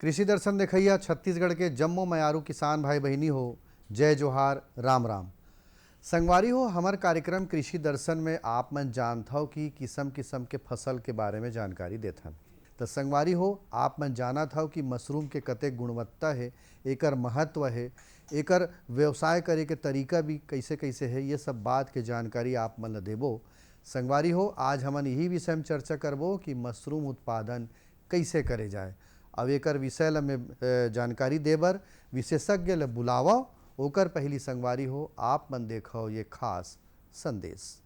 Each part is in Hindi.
कृषि दर्शन देखैया छत्तीसगढ़ के जम्मो मयारू किसान भाई बहिनी हो, जय जोहार, राम राम। संगवारी हो, हमर कार्यक्रम कृषि दर्शन में आप मन जानत हव कि किसम किसम के फसल के बारे में जानकारी देथन। तो संगवारी हो, आप मन जानत हव कि मशरूम के कतेक गुणवत्ता है, एकर महत्व है, एकर व्यवसाय करे के तरीका भी कैसे कैसे है, ये सब बात के जानकारी आप मन ल देबो। संगवारी हो, आज हमन यही विषय में चर्चा करबो कि मशरूम उत्पादन कैसे करे जाए। अब एकर विषय ल में जानकारी देबर विशेषज्ञ ल बुलावा। ओकर पहली संगवारी हो, आप मन देखो ये खास संदेश।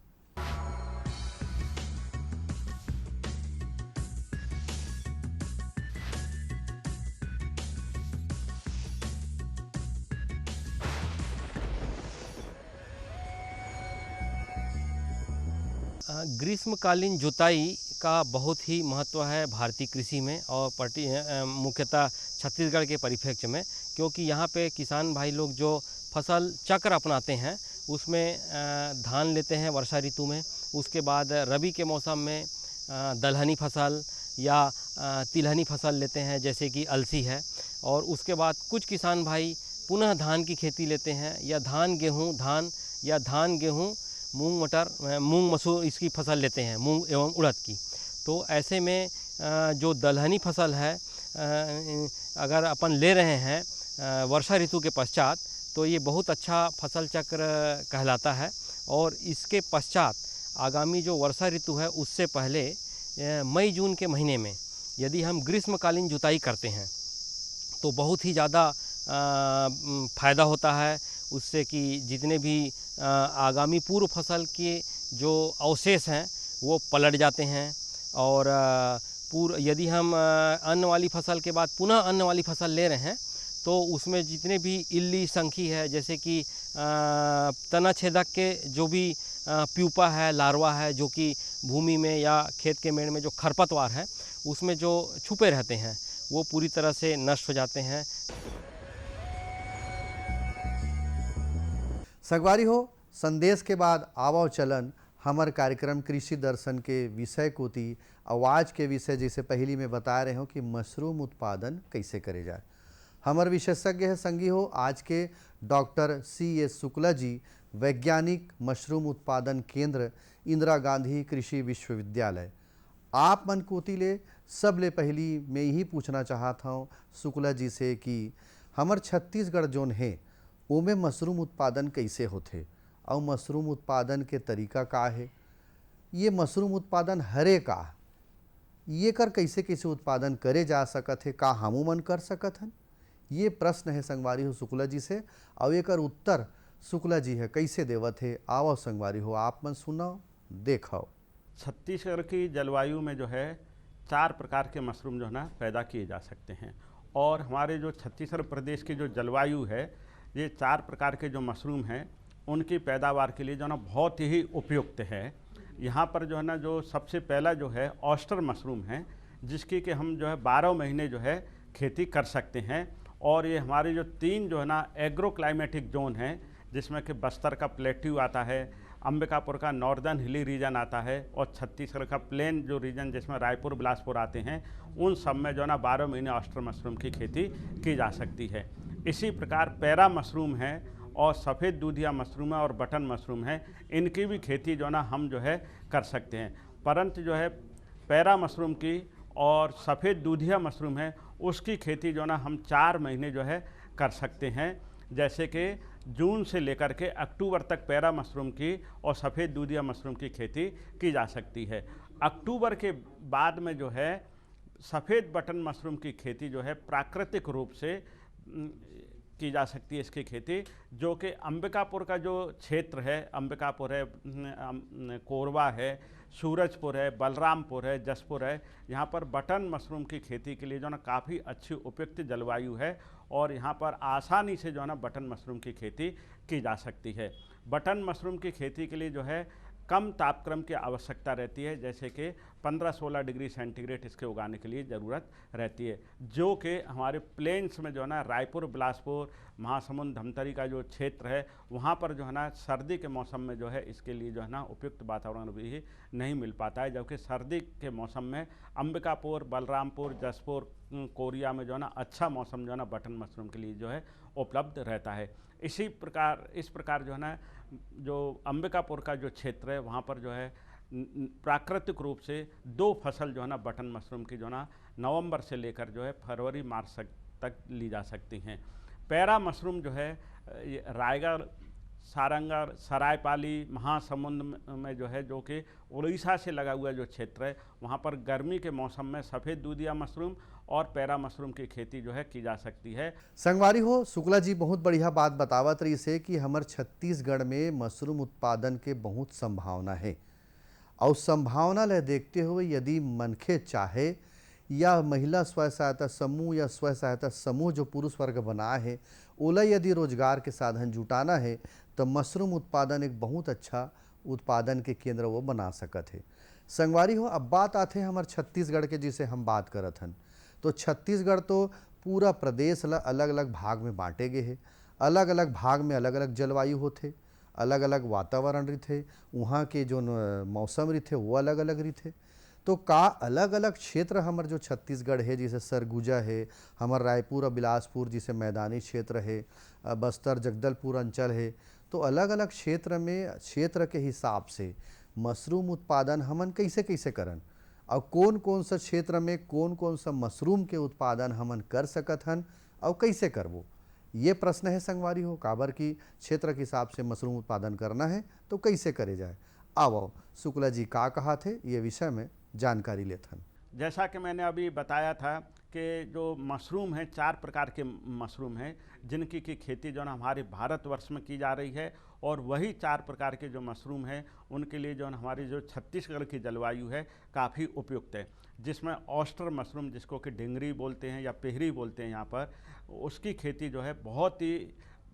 ग्रीष्मकालीन जुताई का बहुत ही महत्व है भारतीय कृषि में और मुख्यतः छत्तीसगढ़ के परिप्रेक्ष्य में, क्योंकि यहाँ पे किसान भाई लोग जो फसल चक्र अपनाते हैं उसमें धान लेते हैं वर्षा ऋतु में, उसके बाद रबी के मौसम में दलहनी फसल या तिलहनी फसल लेते हैं जैसे कि अलसी है, और उसके बाद कुछ किसान भाई पुनः धान की खेती लेते हैं या धान गेहूँ मूंग मटर मूंग मसूर इसकी फसल लेते हैं, मूंग एवं उड़द की। तो ऐसे में जो दलहनी फसल है अगर अपन ले रहे हैं वर्षा ऋतु के पश्चात, तो ये बहुत अच्छा फसल चक्र कहलाता है। और इसके पश्चात आगामी जो वर्षा ऋतु है उससे पहले मई जून के महीने में यदि हम ग्रीष्मकालीन जुताई करते हैं तो बहुत ही ज़्यादा फ़ायदा होता है उससे, कि जितने भी आगामी पूर्व फसल के जो अवशेष हैं वो पलट जाते हैं। और यदि हम अन्न वाली फसल के बाद पुनः अन्न वाली फसल ले रहे हैं तो उसमें जितने भी इल्ली संखी है, जैसे कि तना छेदक के जो भी प्यूपा है, लार्वा है, जो कि भूमि में या खेत के मेड़ में जो खरपतवार है उसमें जो छुपे रहते हैं, वो पूरी तरह से नष्ट हो जाते हैं। संगवारी हो, संदेश के बाद आवो चलन हमर कार्यक्रम कृषि दर्शन के विषय कोती। आवाज के विषय जैसे पहली में बता रहे हो कि मशरूम उत्पादन कैसे करे जाए। हमर विशेषज्ञ है संगी हो आज के डॉक्टर CS शुक्ला जी, वैज्ञानिक, मशरूम उत्पादन केंद्र, इंदिरा गांधी कृषि विश्वविद्यालय। आप मन कोती ले सबले पहली मैं यही पूछना चाहता हूँ शुक्ला जी से कि हमर छत्तीसगढ़ जोन है ओमे मशरूम उत्पादन कैसे होथे और मशरूम उत्पादन के तरीका का है। ये मशरूम उत्पादन हरे का ये कर कैसे कैसे उत्पादन करे जा सकत है, का हमू मन कर सकत हन, ये प्रश्न है संगवारी हो शुक्ला जी से। और एकर उत्तर शुक्ला जी है कैसे देवत है, आओ संगवारी हो आप मन सुनाओ देखो। छत्तीसगढ़ की जलवायु में जो है 4 प्रकार के मशरूम जो है ना पैदा किए जा सकते हैं, और हमारे जो छत्तीसगढ़ प्रदेश की जो जलवायु है ये 4 प्रकार के जो मशरूम हैं उनकी पैदावार के लिए जो है ना बहुत ही उपयुक्त है। यहाँ पर जो है ना जो सबसे पहला जो है ऑयस्टर मशरूम है, जिसकी कि हम जो है 12 महीने जो है खेती कर सकते हैं। और ये हमारे जो 3 जो है ना एग्रो क्लाइमेटिक जोन है, जिसमें कि बस्तर का प्लेट्यू आता है, अंबिकापुर का नॉर्दर्न हिली रीजन आता है, और छत्तीसगढ़ का प्लेन जो रीजन जिसमें रायपुर बिलासपुर आते हैं, उन सब में जो है ना 12 महीने ऑयस्टर मशरूम की खेती की जा सकती है। इसी प्रकार पैरा मशरूम है और सफ़ेद दूधिया मशरूम है और बटन मशरूम है, इनकी भी खेती जो ना हम जो है कर सकते हैं। परंतु जो है पैरा मशरूम की और सफ़ेद दूधिया मशरूम है उसकी खेती जो ना हम 4 महीने जो है कर सकते हैं। जैसे कि जून से लेकर के अक्टूबर तक पैरा मशरूम की और सफ़ेद दूधिया मशरूम की खेती की जा सकती है। अक्टूबर के बाद में जो है सफ़ेद बटन मशरूम की खेती जो है प्राकृतिक रूप से की जा सकती है इसकी खेती, जो कि अंबिकापुर का जो क्षेत्र है, अंबिकापुर है, कोरबा है, सूरजपुर है, बलरामपुर है, जसपुर है, यहाँ पर बटन मशरूम की खेती के लिए जो ना काफ़ी अच्छी उपयुक्त जलवायु है, और यहाँ पर आसानी से जो है ना बटन मशरूम की खेती की जा सकती है। बटन मशरूम की खेती के लिए जो है कम तापक्रम की आवश्यकता रहती है, जैसे कि 15-16 डिग्री सेंटीग्रेड इसके उगाने के लिए ज़रूरत रहती है, जो कि हमारे प्लेन्स में जो है ना रायपुर, बिलासपुर, महासमुंद, धमतरी का जो क्षेत्र है वहाँ पर जो है ना सर्दी के मौसम में जो है इसके लिए जो है ना उपयुक्त वातावरण भी नहीं मिल पाता है, जबकि सर्दी के मौसम में अंबिकापुर, बलरामपुर, जसपुर, कोरिया में जो है ना अच्छा मौसम जो है ना बटन मशरूम के लिए जो है उपलब्ध रहता है। इस प्रकार जो है ना जो अंबिकापुर का जो क्षेत्र है वहाँ पर जो है प्राकृतिक रूप से 2 फसल जो है ना बटन मशरूम की जो है ना नवंबर से लेकर जो है फरवरी मार्च तक ली जा सकती हैं। पैरा मशरूम जो है रायगढ़, सारंगढ़, सरायपाली, महासमुंद में जो है, जो कि उड़ीसा से लगा हुआ जो क्षेत्र है वहाँ पर गर्मी के मौसम में सफ़ेद दूधिया मशरूम और पैरा मशरूम की खेती जो है की जा सकती है। संगवारी हो, शुक्ला जी बहुत बढ़िया बात बतावत रही से कि हमार छत्तीसगढ़ में मशरूम उत्पादन के बहुत संभावना है और संभावना ले देखते हुए यदि मनखे चाहे या महिला स्व सहायता समूह या स्व सहायता समूह जो पुरुष वर्ग बना है ओला यदि रोजगार के साधन जुटाना है तो मशरूम उत्पादन एक बहुत अच्छा उत्पादन के केंद्र वो बना सकत है। संगवारी हो, अब बात आते हैं हमारे छत्तीसगढ़ के जिसे हम बात करत हन, तो छत्तीसगढ़ तो पूरा प्रदेश अलग अलग भाग में बांटे गए हैं। अलग अलग भाग में अलग अलग जलवायु होते, अलग अलग वातावरण रहते, वहाँ के जो मौसम रहते वो अलग अलग रहते। तो का अलग अलग क्षेत्र हमारे जो छत्तीसगढ़ है, जैसे सरगुजा है, हमारे रायपुर और बिलासपुर जिसे मैदानी क्षेत्र है, बस्तर जगदलपुर अंचल है, तो अलग अलग क्षेत्र में क्षेत्र के हिसाब से मशरूम उत्पादन हमन कैसे कैसे करन और कौन कौन सा क्षेत्र में कौन कौन सा मशरूम के उत्पादन हमन कर सकत हन और कैसे करबो, ये प्रश्न है संगवारी हो। काबर की क्षेत्र के हिसाब से मशरूम उत्पादन करना है तो कैसे करे जाए। आओ शुक्ला जी का कहा थे ये विषय में जानकारी लेते हैं। जैसा कि मैंने अभी बताया था कि जो मशरूम है 4 प्रकार के मशरूम हैं जिनकी की खेती जो है हमारे भारतवर्ष में की जा रही है, और वही 4 प्रकार के जो मशरूम हैं उनके लिए जो हमारी जो छत्तीसगढ़ की जलवायु है काफ़ी उपयुक्त है, जिसमें ऑस्टर मशरूम जिसको कि ढिंगरी बोलते हैं या पेहरी बोलते हैं यहाँ पर, उसकी खेती जो है बहुत ही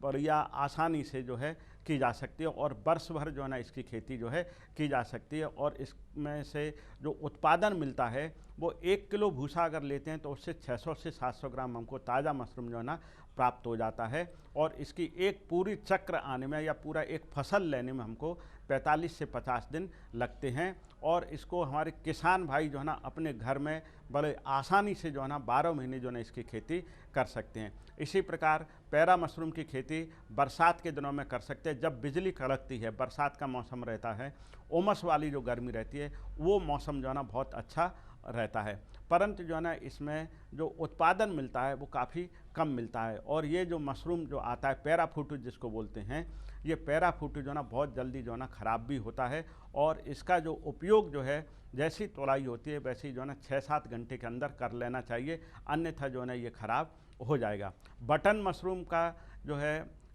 बढ़िया आसानी से जो है की जा सकती है और वर्ष भर जो है ना इसकी खेती जो है की जा सकती है। और इसमें से जो उत्पादन मिलता है वो 1 किलो भूसा अगर लेते हैं तो उससे 600 से 700 ग्राम हमको ताज़ा मशरूम जो है ना प्राप्त हो जाता है, और इसकी एक पूरी चक्र आने में या पूरा एक फसल लेने में हमको 45 से 50 दिन लगते हैं। और इसको हमारे किसान भाई जो है ना अपने घर में बड़े आसानी से जो है ना 12 महीने जो है ना इसकी खेती कर सकते हैं। इसी प्रकार पैरा मशरूम की खेती बरसात के दिनों में कर सकते हैं, जब बिजली कड़कती है, बरसात का मौसम रहता है, उमस वाली जो गर्मी रहती है वो मौसम जो है ना बहुत अच्छा रहता है, परंतु जो है ना इसमें जो उत्पादन मिलता है वो काफ़ी कम मिलता है। और ये जो मशरूम जो आता है पैराफूट जिसको बोलते हैं, ये पैराफूट जो है ना बहुत जल्दी जो है ना ख़राब भी होता है, और इसका जो उपयोग जो है जैसी तोड़ाई होती है वैसे ही जो है ना 6-7 घंटे के अंदर कर लेना चाहिए, अन्यथा जो है ना ये ख़राब हो जाएगा। बटन मशरूम का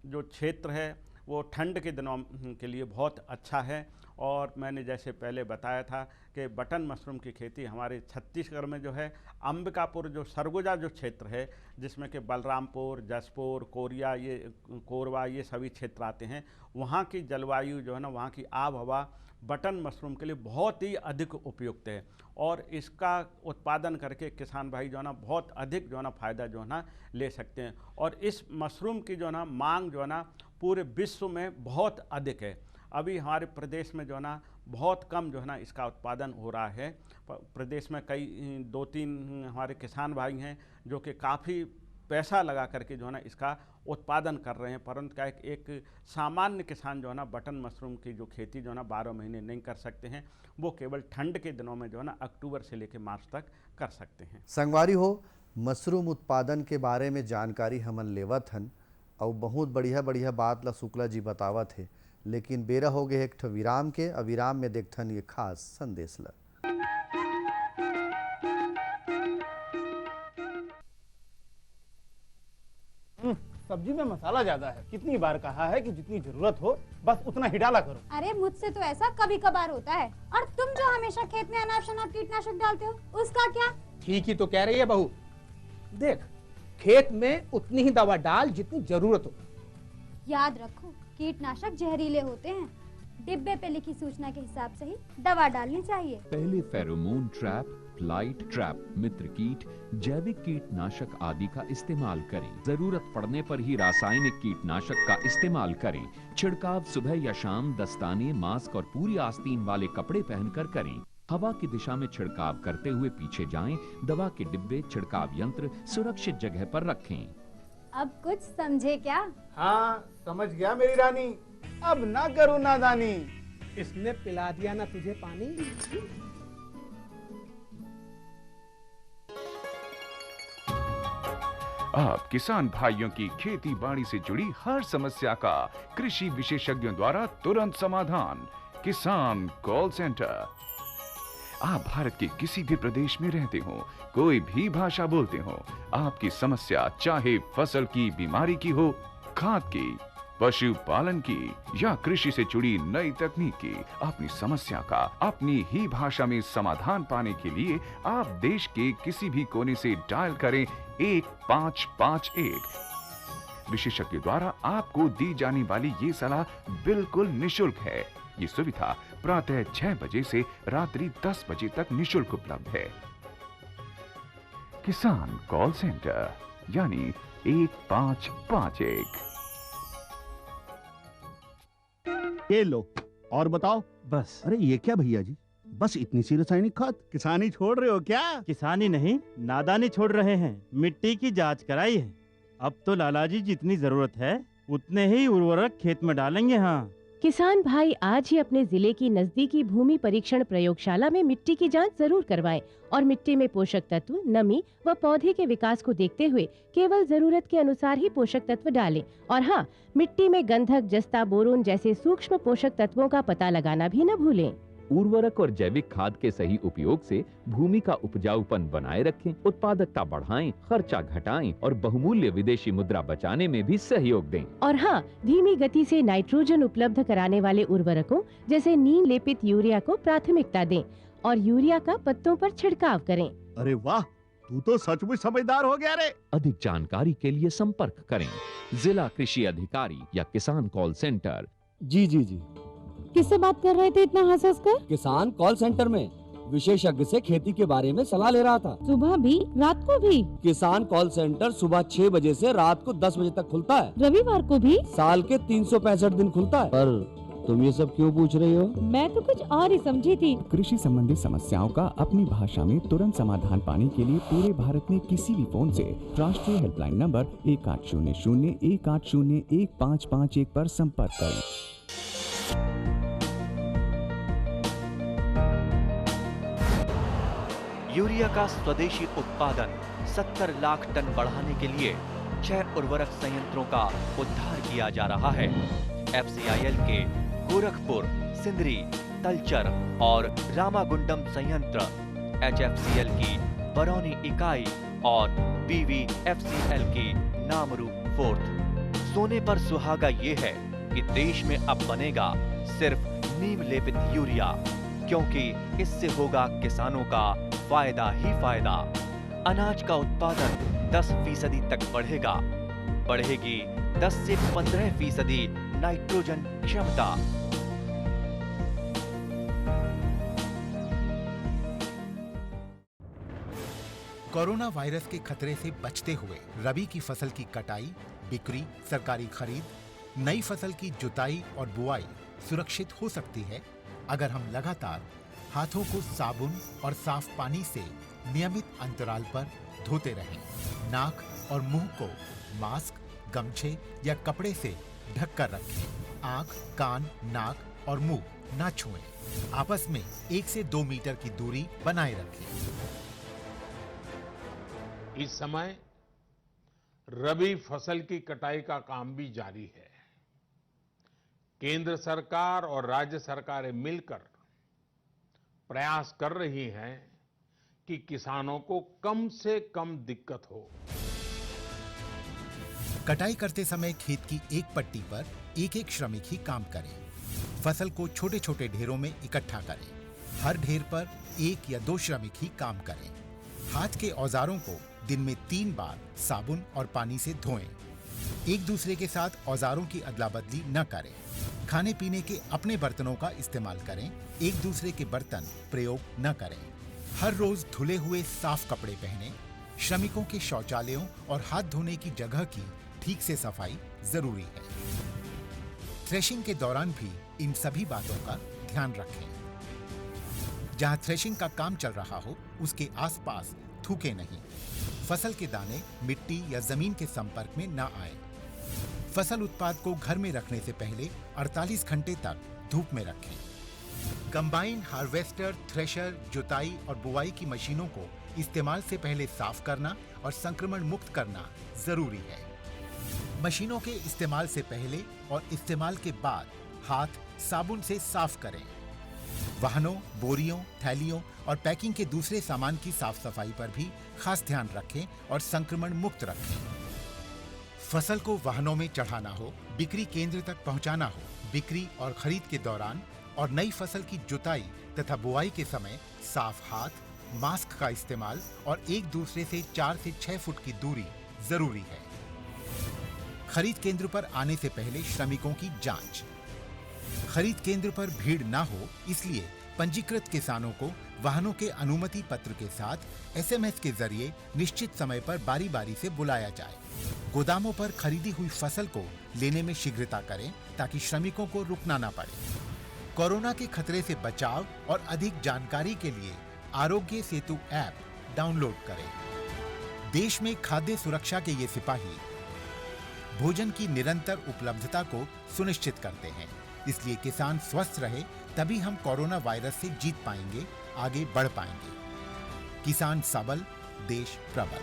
जो क्षेत्र है वो ठंड के दिनों के लिए बहुत अच्छा है, और मैंने जैसे पहले बताया था कि बटन मशरूम की खेती हमारे छत्तीसगढ़ में जो है अंबिकापुर जो सरगुजा जो क्षेत्र है जिसमें कि बलरामपुर, जसपुर, कोरिया, ये कोरबा ये सभी क्षेत्र आते हैं, वहाँ की जलवायु जो है ना वहाँ की आब हवा बटन मशरूम के लिए बहुत ही अधिक उपयुक्त है, और इसका उत्पादन करके किसान भाई जो है ना बहुत अधिक जो है ना फ़ायदा जो है ना ले सकते हैं। और इस मशरूम की जो है ना मांग जो है ना पूरे विश्व में बहुत अधिक है। अभी हमारे प्रदेश में जो है ना बहुत कम जो है ना इसका उत्पादन हो रहा है। प्रदेश में कई 2-3 हमारे किसान भाई हैं जो कि काफ़ी पैसा लगा करके जो है ना इसका उत्पादन कर रहे हैं, परंतु क्या एक सामान्य किसान जो है ना बटन मशरूम की जो खेती जो है ना 12 महीने नहीं कर सकते हैं, वो केवल ठंड के दिनों में जो है ना अक्टूबर से लेकर मार्च तक कर सकते हैं। संगवारी हो, मशरूम उत्पादन के बारे में जानकारी हमन लेवत हन और बहुत बढ़िया बढ़िया बात ला शुक्ला जी बतावत है, लेकिन बेरा हो गए एक ठो विराम के, और विराम में देखथन ये खास संदेश ला। सब्जी में मसाला ज्यादा है, कितनी बार कहा है कि जितनी जरूरत हो बस उतना ही डाला करो। अरे मुझसे तो ऐसा कभी कभार होता है, और तुम जो हमेशा खेत में अनाप शनाप कीटनाशक डालते हो उसका क्या? ठीक ही तो कह रही है बहू, देख खेत में उतनी ही दवा डाल जितनी जरूरत हो। याद रखो कीटनाशक जहरीले होते हैं, डिब्बे पे लिखी सूचना के हिसाब से ही दवा डालनी चाहिए। पहले फेरोमोन ट्रैप, फ्लाइट ट्रैप, मित्र कीट, जैविक कीटनाशक आदि का इस्तेमाल करें। जरूरत पड़ने पर ही रासायनिक कीटनाशक का इस्तेमाल करें। छिड़काव सुबह या शाम दस्ताने, मास्क और पूरी आस्तीन वाले कपड़े पहनकर करें। हवा की दिशा में छिड़काव करते हुए पीछे जाएं। दवा के डिब्बे, छिड़काव यंत्र सुरक्षित जगह पर रखें। अब कुछ समझे क्या? हाँ समझ गया मेरी रानी, अब ना करो नादानी। इसने पिला दिया ना तुझे पानी। आप किसान भाइयों की खेती बाड़ी से जुड़ी हर समस्या का कृषि विशेषज्ञों द्वारा तुरंत समाधान। किसान कॉल सेंटर। आप भारत के किसी भी प्रदेश में रहते हो, कोई भी भाषा बोलते हो, आपकी समस्या चाहे फसल की बीमारी की हो, खाद की, पशुपालन की या कृषि से जुड़ी नई तकनीक की, अपनी समस्या का अपनी ही भाषा में समाधान पाने के लिए आप देश के किसी भी कोने से डायल करें 1551। विशेषज्ञ द्वारा आपको दी जाने वाली ये सलाह बिल्कुल निशुल्क है। ये सुविधा प्रातः 6 बजे से रात्रि 10 बजे तक निशुल्क उपलब्ध है। किसान कॉल सेंटर यानी 1551। ये लो और बताओ। बस। अरे ये क्या भैया जी, बस इतनी सी रासायनिक खाद? किसानी छोड़ रहे हो क्या? किसानी नहीं, नादानी छोड़ रहे हैं। मिट्टी की जांच कराई है। अब तो लालाजी जितनी जरूरत है उतने ही उर्वरक खेत में डालेंगे। हाँ, किसान भाई आज ही अपने जिले की नजदीकी भूमि परीक्षण प्रयोगशाला में मिट्टी की जांच जरूर करवाएं और मिट्टी में पोषक तत्व, नमी व पौधे के विकास को देखते हुए केवल जरूरत के अनुसार ही पोषक तत्व डालें। और हाँ, मिट्टी में गंधक, जस्ता, बोरोन जैसे सूक्ष्म पोषक तत्वों का पता लगाना भी न भूलें। उर्वरक और जैविक खाद के सही उपयोग से भूमि का उपजाऊपन बनाए रखें, उत्पादकता बढ़ाएं, खर्चा घटाएं और बहुमूल्य विदेशी मुद्रा बचाने में भी सहयोग दें। और हाँ, धीमी गति से नाइट्रोजन उपलब्ध कराने वाले उर्वरकों जैसे नीम लेपित यूरिया को प्राथमिकता दें और यूरिया का पत्तों पर छिड़काव करें। अरे वाह, तू तो सचमुच समझदार हो गया रे। अधिक जानकारी के लिए संपर्क करें जिला कृषि अधिकारी या किसान कॉल सेंटर। जी जी जी। किससे बात कर रहे थे इतना हंस हंस कर? किसान कॉल सेंटर में विशेषज्ञ से खेती के बारे में सलाह ले रहा था। सुबह भी, रात को भी? किसान कॉल सेंटर सुबह 6 बजे से रात को 10 बजे तक खुलता है। रविवार को भी? साल के 365 दिन खुलता है। पर तुम ये सब क्यों पूछ रही हो? मैं तो कुछ और ही समझी थी। कृषि संबंधी समस्याओं का अपनी भाषा में तुरंत समाधान पाने के लिए पूरे भारत में किसी भी फोन से राष्ट्रीय हेल्पलाइन नंबर 1800-180-1551 पर संपर्क करें। यूरिया का स्वदेशी उत्पादन 70 लाख टन बढ़ाने के लिए 6 उर्वरक संयंत्रों का उद्धार किया जा रहा है। FCIL के गोरखपुर, सिंदरी, तलचर और रामागुंडम संयंत्र, HFCL की बरौनी इकाई और BVFCL की नामरू फोर्थ। सोने पर सुहागा ये है कि देश में अब बनेगा सिर्फ नीम लेपित यूरिया, क्योंकि इससे होगा किसानों का फायदा ही फायदा। अनाज का उत्पादन 10% तक बढ़ेगा। बढ़ेगी 10 से 15% नाइट्रोजन क्षमता। कोरोना वायरस के खतरे से बचते हुए रबी की फसल की कटाई, बिक्री, सरकारी खरीद, नई फसल की जुताई और बुआई सुरक्षित हो सकती है अगर हम लगातार हाथों को साबुन और साफ पानी से नियमित अंतराल पर धोते रहें। नाक और मुंह को मास्क, गमछे या कपड़े से ढककर रखें। आंख, कान, नाक और मुंह ना छुएं। आपस में 1 से 2 मीटर की दूरी बनाए रखें। इस समय रबी फसल की कटाई का काम भी जारी है। केंद्र सरकार और राज्य सरकारें मिलकर प्रयास कर रही हैं कि किसानों को कम से कम दिक्कत हो। कटाई करते समय खेत की एक पट्टी पर एक-एक श्रमिक ही काम करें। फसल को छोटे-छोटे ढेरों में इकट्ठा करें। हर ढेर पर 1 या 2 श्रमिक ही काम करें। हाथ के औजारों को दिन में 3 बार साबुन और पानी से धोएं। एक दूसरे के साथ औजारों की अदला बदली न करें। खाने पीने के अपने बर्तनों का इस्तेमाल करें, एक दूसरे के बर्तन प्रयोग न करें। हर रोज धुले हुए साफ कपड़े पहनें। श्रमिकों के शौचालयों और हाथ धोने की जगह की ठीक से सफाई जरूरी है। थ्रेशिंग के दौरान भी इन सभी बातों का ध्यान रखें। जहां थ्रेशिंग का काम चल रहा हो उसके आसपास थूके नहीं। फसल के दाने मिट्टी या जमीन के संपर्क में न आए। फसल उत्पाद को घर में रखने से पहले 48 घंटे तक धूप में रखें। कंबाइन, हार्वेस्टर, थ्रेशर, जुताई और बुआई की मशीनों को इस्तेमाल से पहले साफ करना और संक्रमण मुक्त करना जरूरी है। मशीनों के इस्तेमाल से पहले और इस्तेमाल के बाद हाथ साबुन से साफ करें। वाहनों, बोरियों, थैलियों और पैकिंग के दूसरे सामान की साफ सफाई पर भी खास ध्यान रखें और संक्रमण मुक्त रखें। फसल को वाहनों में चढ़ाना हो, बिक्री केंद्र तक पहुंचाना हो, बिक्री और खरीद के दौरान और नई फसल की जुताई तथा बुआई के समय साफ हाथ, मास्क का इस्तेमाल और एक दूसरे से 4 से 6 फुट की दूरी जरूरी है। खरीद केंद्र पर आने से पहले श्रमिकों की जांच। खरीद केंद्र पर भीड़ ना हो इसलिए पंजीकृत किसानों को वाहनों के अनुमति पत्र के साथ एसएमएस के जरिए निश्चित समय पर बारी बारी से बुलाया जाए। गोदामों पर खरीदी हुई फसल को लेने में शीघ्रता करें ताकि श्रमिकों को रुकना ना पड़े। कोरोना के खतरे से बचाव और अधिक जानकारी के लिए आरोग्य सेतु ऐप डाउनलोड करें। देश में खाद्य सुरक्षा के ये सिपाही भोजन की निरंतर उपलब्धता को सुनिश्चित करते हैं। इसलिए किसान स्वस्थ रहे तभी हम कोरोना वायरस से जीत पाएंगे, आगे बढ़ पाएंगे। किसान सबल, देश प्रबल।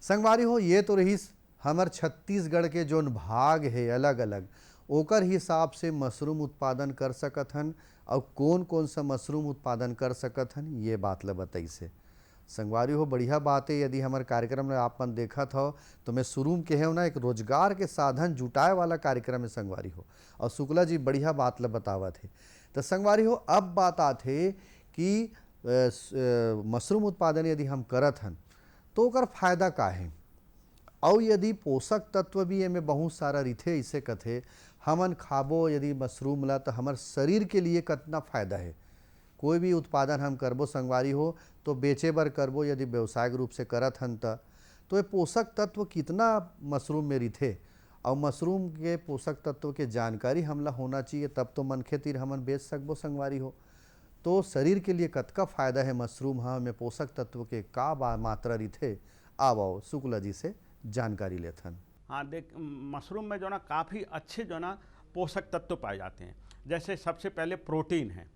संगवारी हो, ये तो रही हमर छत्तीसगढ़ के जोन भाग है अलग अलग, ओकर हिसाब से मशरूम उत्पादन कर सकत हन और कौन कौन सा मशरूम उत्पादन कर सकत हन, ये बात ल बताई से। संगवारी हो, बढ़िया बात है। यदि हमारे कार्यक्रम में आप देखत हो तो मैं शुरू में कहे ना, एक रोजगार के साधन जुटाए वाला कार्यक्रम है संगवारी हो, और शुक्ला जी बढ़िया बात ल बतावत है। तो संगवारी हो, अब बात आते कि मशरूम उत्पादन यदि हम करत हन तो ओकर फायदा का है, और यदि पोषक तत्व भी एमे बहुत सारा रिथे, इसे कथे हमन खाबो यदि मशरूम ला तो हमार शरीर के लिए कितना फायदा है। कोई भी उत्पादन हम करबो संगवारी हो तो बेचे बर करबो, यदि व्यवसायिक रूप से करत हन तो ये पोषक तत्व कितना मशरूम में रिथे, और मशरूम के पोषक तत्व के जानकारी हमला होना चाहिए, तब तो मनखे तीर हमन बेच सकबो संगवारी हो। तो शरीर के लिए कतका फायदा है मशरूम में पोषक तत्व के का मात्रा रिथे, आओ शुक्ला जी से जानकारी लेथन। हाँ देख, मशरूम में जो ना काफ़ी अच्छे जो ना पोषक तत्व पाए जाते हैं। जैसे सबसे पहले प्रोटीन है,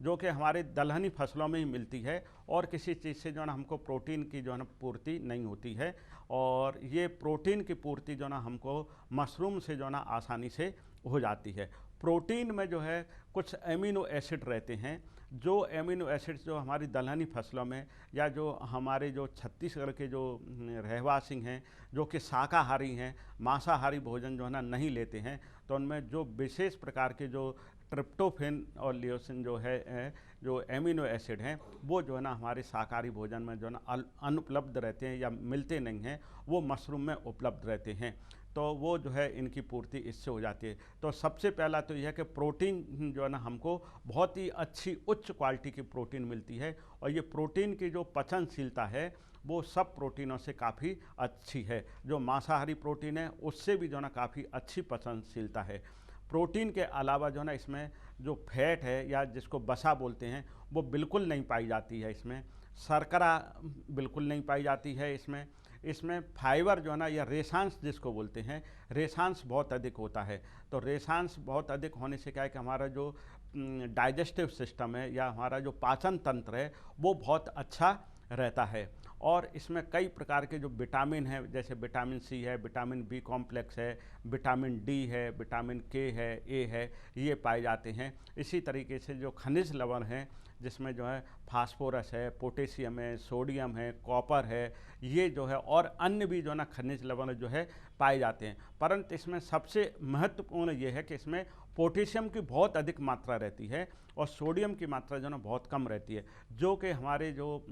जो कि हमारे दलहनी फसलों में ही मिलती है, और किसी चीज़ से जो ना हमको प्रोटीन की जो ना पूर्ति नहीं होती है, और ये प्रोटीन की पूर्ति जो ना हमको मशरूम से जो ना आसानी से हो जाती है। प्रोटीन में जो है कुछ एमिनो एसिड रहते हैं, जो एमिनो एसिड्स जो हमारी दलहनी फसलों में या जो हमारे जो छत्तीसगढ़ के जो रहवासी हैं जो कि शाकाहारी हैं, मांसाहारी भोजन जो है ना नहीं लेते हैं, तो उनमें जो विशेष प्रकार के जो ट्रिप्टोफेन और लियोसिन जो है जो एमिनो एसिड हैं, वो जो है ना हमारे शाकाहारी भोजन में जो है ना अनुपलब्ध रहते हैं या मिलते नहीं हैं, वो मशरूम में उपलब्ध रहते हैं। तो वो जो है इनकी पूर्ति इससे हो जाती है। तो सबसे पहला तो यह है कि प्रोटीन जो है ना हमको बहुत ही अच्छी उच्च क्वालिटी की प्रोटीन मिलती है, और ये प्रोटीन की जो पचनशीलता है वो सब प्रोटीनों से काफ़ी अच्छी है। जो मांसाहारी प्रोटीन है उससे भी जो है ना काफ़ी अच्छी पचनशीलता है। प्रोटीन के अलावा जो है ना इसमें जो फैट है या जिसको वसा बोलते हैं वो बिल्कुल नहीं पाई जाती है। इसमें शर्करा बिल्कुल नहीं पाई जाती है। इसमें फाइबर जो है ना या रेशांश जिसको बोलते हैं, रेशांश बहुत अधिक होता है। तो रेशांश बहुत अधिक होने से क्या है कि हमारा जो डाइजेस्टिव सिस्टम है या हमारा जो पाचन तंत्र है वो बहुत अच्छा रहता है। और इसमें कई प्रकार के जो विटामिन हैं, जैसे विटामिन सी है, विटामिन बी कॉम्प्लेक्स है, विटामिन डी है, विटामिन के है, ए है, ये पाए जाते हैं। इसी तरीके से जो खनिज लवण हैं, जिसमें जो है फास्फोरस है, पोटेशियम है, सोडियम है, कॉपर है, ये जो है और अन्य भी जो है ना खनिज लवण जो है पाए जाते हैं। परंतु इसमें सबसे महत्वपूर्ण ये है कि इसमें पोटेशियम की बहुत अधिक मात्रा रहती है और सोडियम की मात्रा जो है ना बहुत कम रहती है, जो कि हमारे जो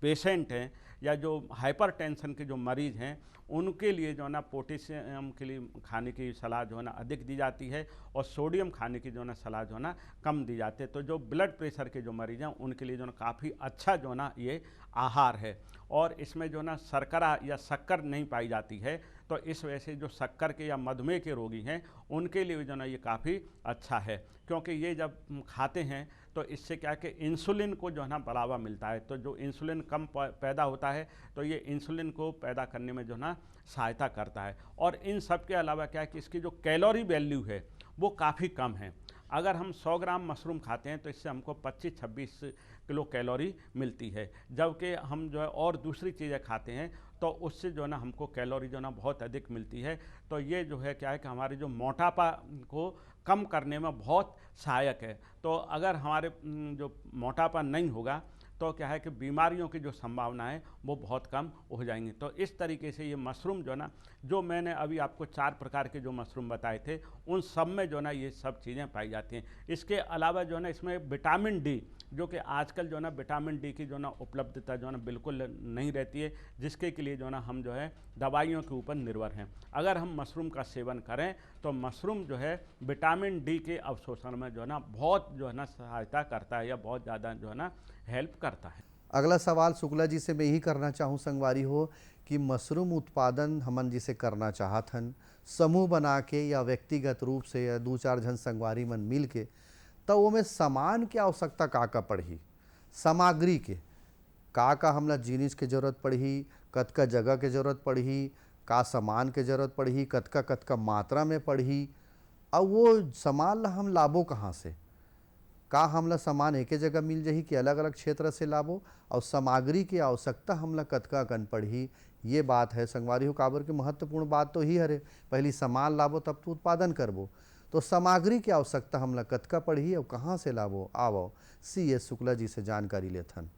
पेशेंट हैं या जो हाइपरटेंशन के जो मरीज़ हैं उनके लिए जो है ना पोटेशियम के लिए खाने की सलाह जो है ना अधिक दी जाती है और सोडियम खाने की जो है ना सलाह जो है ना कम दी जाती है। तो जो ब्लड प्रेशर के जो मरीज़ हैं उनके लिए जो है ना काफ़ी अच्छा जो है ना ये आहार है। और इसमें जो है ना शर्करा या शक्कर नहीं पाई जाती है, तो इस वजह से जो शक्कर के या मधुमेह के रोगी हैं उनके लिए जो है ना ये काफ़ी अच्छा है, क्योंकि ये जब खाते हैं तो इससे क्या है कि इंसुलिन को जो है ना बढ़ावा मिलता है। तो जो इंसुलिन कम पैदा होता है तो ये इंसुलिन को पैदा करने में जो है ना सहायता करता है। और इन सब के अलावा क्या है कि इसकी जो कैलोरी वैल्यू है वो काफ़ी कम है। अगर हम 100 ग्राम मशरूम खाते हैं तो इससे हमको 25-26 किलो कैलोरी मिलती है, जबकि हम जो है और दूसरी चीज़ें खाते हैं तो उससे जो है ना हमको कैलोरी जो है ना बहुत अधिक मिलती है। तो ये जो है क्या है कि हमारे जो मोटापा को कम करने में बहुत सहायक है। तो अगर हमारे जो मोटापा नहीं होगा तो क्या है कि बीमारियों की जो संभावना है वो बहुत कम हो जाएंगी। तो इस तरीके से ये मशरूम जो है ना, जो मैंने अभी आपको 4 प्रकार के जो मशरूम बताए थे उन सब में जो है ना ये सब चीज़ें पाई जाती हैं। इसके अलावा जो है ना इसमें विटामिन डी, जो कि आजकल जो है ना विटामिन डी की जो है ना उपलब्धता जो है ना बिल्कुल नहीं रहती है, जिसके के लिए जो है ना हम जो है दवाइयों के ऊपर निर्भर हैं। अगर हम मशरूम का सेवन करें तो मशरूम जो है विटामिन डी के अवशोषण में जो है ना बहुत जो है ना सहायता करता है या बहुत ज़्यादा जो है ना हेल्प करता है। अगला सवाल शुक्ला जी से मैं यही करना चाहूँ संगवारी हो कि मशरूम उत्पादन हमन जिसे करना चाहत हन समूह बना के या व्यक्तिगत रूप से या 2-4 जन संगवारी मन मिल के, तो वो में सामान की आवश्यकता का पड़ही, सामग्री के का हमला जिनिस के जरूरत पड़ही, कतका जगह के जरूरत पड़ही, का सामान के जरूरत पड़ही, कतका मात्रा में पड़ही, और वो सामान ला हम लाबो कहाँ से, का हमला सामान एक जगह मिल जाही कि अलग अलग क्षेत्र से लाबो, और सामग्री की आवश्यकता हमला कतका कन पड़ही, ये बात है संगवारी हो। काबर के महत्वपूर्ण बात तो ही हरे, पहली सामान लाबो तब तो उत्पादन करबो, तो सामग्री की आवश्यकता हमला कतका पड़ही और कहाँ से लाबो, आवो CS शुक्ला जी से जानकारी लेथन।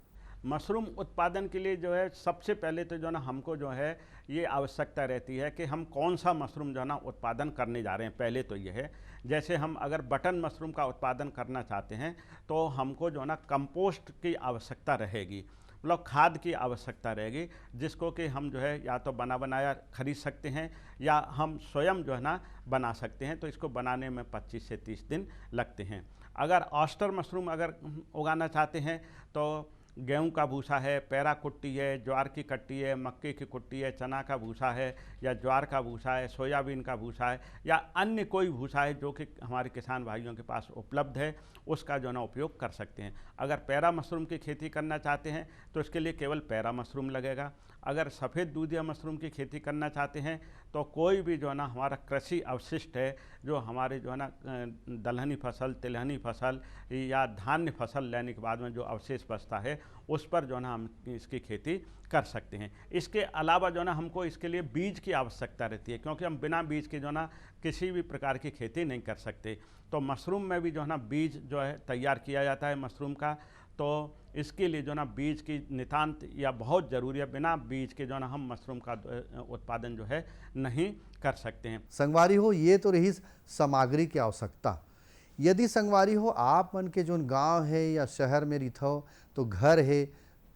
मशरूम उत्पादन के लिए जो है सबसे पहले तो जो है ना हमको जो है ये आवश्यकता रहती है कि हम कौन सा मशरूम जो है ना उत्पादन करने जा रहे हैं। पहले तो ये है, जैसे हम अगर बटन मशरूम का उत्पादन करना चाहते हैं तो हमको जो है ना कंपोस्ट की आवश्यकता रहेगी, मतलब खाद की आवश्यकता रहेगी, जिसको कि हम जो है या तो बना बनाया खरीद सकते हैं या हम स्वयं जो है ना बना सकते हैं। तो इसको बनाने में 25 से 30 दिन लगते हैं। अगर ऑस्टर मशरूम अगर उगाना चाहते हैं तो गेहूं का भूसा है, पैरा कुट्टी है, ज्वार की कट्टी है, मक्के की कुट्टी है, चना का भूसा है या ज्वार का भूसा है, सोयाबीन का भूसा है या अन्य कोई भूसा है जो कि हमारे किसान भाइयों के पास उपलब्ध है, उसका जो ना उपयोग कर सकते हैं। अगर पैरा मशरूम की खेती करना चाहते हैं तो इसके लिए केवल पैरा मशरूम लगेगा। अगर सफ़ेद दूधिया मशरूम की खेती करना चाहते हैं तो कोई भी जो है ना हमारा कृषि अवशिष्ट है, जो हमारे जो है ना दलहनी फसल, तिलहनी फसल या धान्य फसल लेने के बाद में जो अवशेष बचता है उस पर जो है ना हम इसकी खेती कर सकते हैं। इसके अलावा जो है ना हमको इसके लिए बीज की आवश्यकता रहती है, क्योंकि हम बिना बीज के जो है ना किसी भी प्रकार की खेती नहीं कर सकते। तो मशरूम में भी जो है ना बीज जो है तैयार किया जाता है मशरूम का, तो इसके लिए जो ना बीज की नितांत या बहुत ज़रूरी है। बिना बीज के जो ना हम मशरूम का उत्पादन जो है नहीं कर सकते हैं। संगवारी हो ये तो रही सामग्री की आवश्यकता। यदि संगवारी हो आप मन के जोन गांव है या शहर में रिथो तो घर है,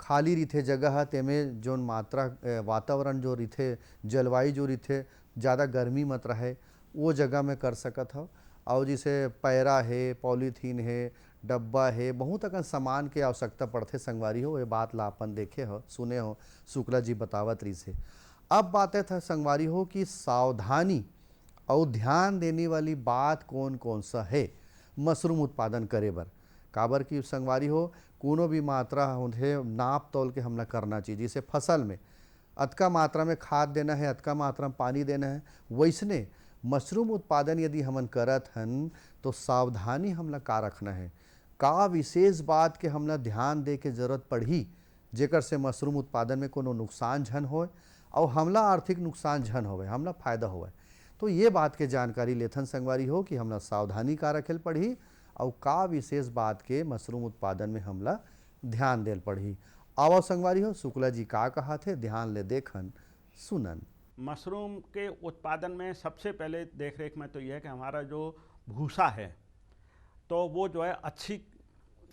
खाली रिथे जगह है, तेमें जोन मात्रा वातावरण जो रिथे, जलवायु जो रिथे ज़्यादा गर्मी मत रहे, वो जगह में कर सकत हो। और जैसे पैरा है, पॉलीथीन है, डब्बा है, बहुत अकन सामान के आवश्यकता पड़ते संगवारी हो। ये बात ला अपन देखे हो, सुने हो, शुक्ला जी बतावत रही से। अब बातें था संगवारी हो कि सावधानी और ध्यान देने वाली बात कौन कौन सा है मशरूम उत्पादन करे बर। काबर की संगवारी हो कोनो भी मात्रा होते नाप तोल के हमला करना चाहिए। जैसे फसल में अतका मात्रा में खाद देना है, अतका मात्रा में पानी देना है, वैसने मशरूम उत्पादन यदि हमन करत हन तो सावधानी हमला का रखना है, का विशेष बात के हमला ध्यान दे के जरूरत पड़ी जेकर से मशरूम उत्पादन में कोनो नुकसान झन होए और हमला आर्थिक नुकसान झन होवे, हमला फायदा होवे। तो ये बात के जानकारी लेथन संगवारी हो कि हमला सावधानी का रखेल पड़ी और का विशेष बात के मशरूम उत्पादन में हमला ध्यान देल पड़ी। आओ संगवारी हो शुक्ला जी का कहा थे, ध्यान ले देखन सुनन। मशरूम के उत्पादन में सबसे पहले देख रेख में तो यह है कि हमारा जो भूसा है तो वो जो है अच्छी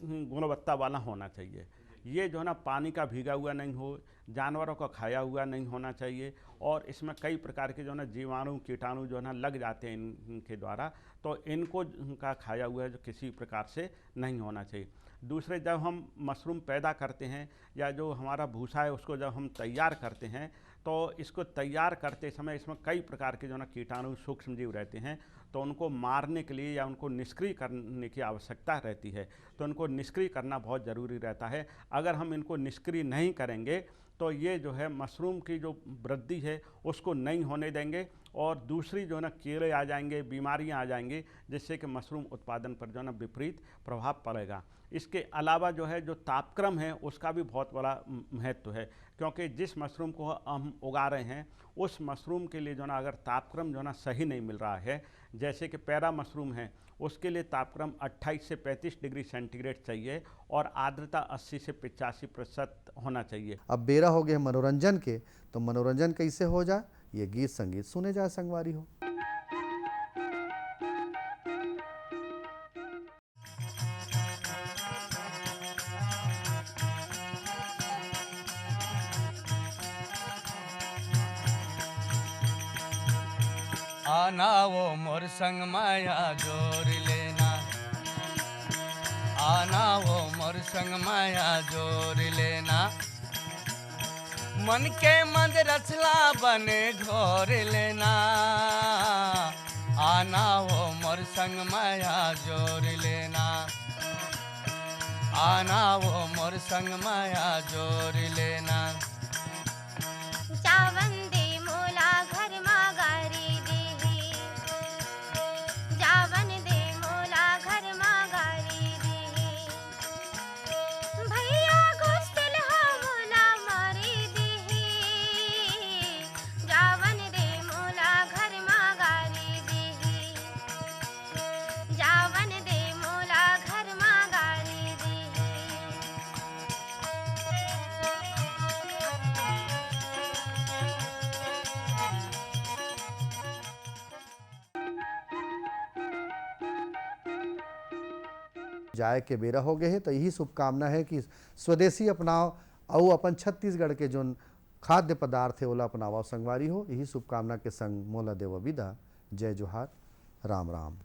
गुणवत्ता वाला होना चाहिए। ये जो है ना पानी का भीगा हुआ नहीं हो, जानवरों का खाया हुआ नहीं होना चाहिए, और इसमें कई प्रकार के जो है ना जीवाणु कीटाणु जो है ना लग जाते हैं इनके द्वारा, तो इनको का खाया हुआ जो किसी प्रकार से नहीं होना चाहिए। दूसरे, जब हम मशरूम पैदा करते हैं या जो हमारा भूसा है उसको जब हम तैयार करते हैं तो इसको तैयार करते समय इसमें कई प्रकार के जो ना कीटाणु सूक्ष्म जीव रहते हैं, तो उनको मारने के लिए या उनको निष्क्रिय करने की आवश्यकता रहती है। तो उनको निष्क्रिय करना बहुत ज़रूरी रहता है। अगर हम इनको निष्क्रिय नहीं करेंगे तो ये जो है मशरूम की जो वृद्धि है उसको नहीं होने देंगे, और दूसरी जो है ना कीड़े आ जाएंगे, बीमारियां आ जाएंगी, जिससे कि मशरूम उत्पादन पर जो है ना विपरीत प्रभाव पड़ेगा। इसके अलावा जो है जो तापक्रम है उसका भी बहुत बड़ा महत्व है, क्योंकि जिस मशरूम को हम उगा रहे हैं उस मशरूम के लिए जो ना अगर तापक्रम जो ना सही नहीं मिल रहा है, जैसे कि पैरा मशरूम है उसके लिए तापक्रम 28 से 35 डिग्री सेंटीग्रेड चाहिए और आर्द्रता 80 से 85% होना चाहिए। अब बेरा हो गए मनोरंजन के, तो मनोरंजन कैसे हो जाए, ये गीत संगीत सुने जाए संगवारी हो। आना वो मोर संग माया जोर लेना, आना वो मोर संग माया जोर लेना, मन के मंद रचला बने घोर लेना, आना वो मोर संग माया जोर लेना, आना वो मोर संग माया जोर लेना। जावन दे मोला घर मागारी देही, जावन दे मोला घर मागारी देही, भैया गुस्तिल हा मोला मारी देही, जावन दे मोला घर मागारी देही, जावन दे मोला घर मागारी देही। जाए के बेरा हो गए है, तो यही शुभकामना है कि स्वदेशी अपनाओ और अपन छत्तीसगढ़ के जो खाद्य पदार्थ है ओला अपनावा संगवारी हो। यही शुभकामना के संग मोला देव विदा। जय जोहार, राम राम।